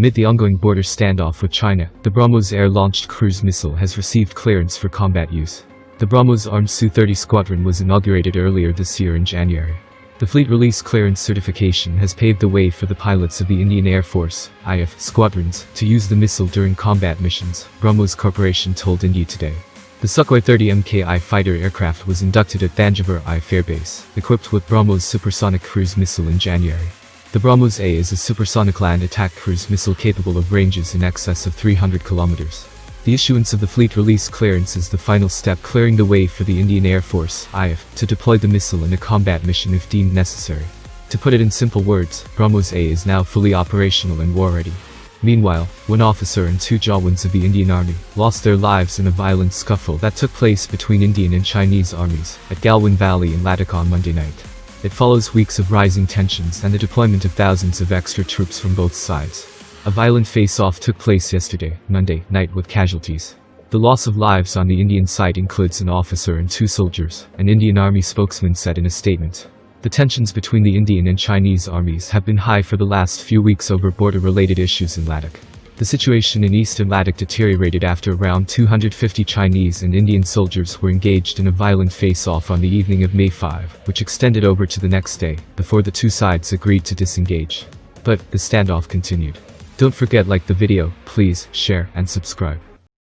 Amid the ongoing border standoff with China, the Brahmos air-launched cruise missile has received clearance for combat use. The Brahmos armed Su-30 squadron was inaugurated earlier this year in January. The fleet release clearance certification has paved the way for the pilots of the Indian Air Force (IF) squadrons to use the missile during combat missions, Brahmos Corporation told India today. The Sukhoi 30 Mki fighter aircraft was inducted at Thanjavur IF airbase, equipped with Brahmos supersonic cruise missile in January. The Brahmos A is a supersonic land attack cruise missile capable of ranges in excess of 300 kilometers. The issuance of the fleet release clearance is the final step clearing the way for the Indian Air Force (IF) to deploy the missile in a combat mission if deemed necessary. To put it in simple words, Brahmos A is now fully operational and war-ready. Meanwhile, one officer and two Jawans of the Indian Army lost their lives in a violent scuffle that took place between Indian and Chinese armies at Galwan Valley in Ladakh on Monday night. It follows weeks of rising tensions and the deployment of thousands of extra troops from both sides. A violent face-off took place yesterday, Monday, night with casualties. The loss of lives on the Indian side includes an officer and two soldiers, an Indian Army spokesman said in a statement. The tensions between the Indian and Chinese armies have been high for the last few weeks over border-related issues in Ladakh. The situation in eastern Ladakh deteriorated after around 250 Chinese and Indian soldiers were engaged in a violent face-off on the evening of May 5, which extended over to the next day, before the two sides agreed to disengage. But the standoff continued. Don't forget like the video, please, share and subscribe.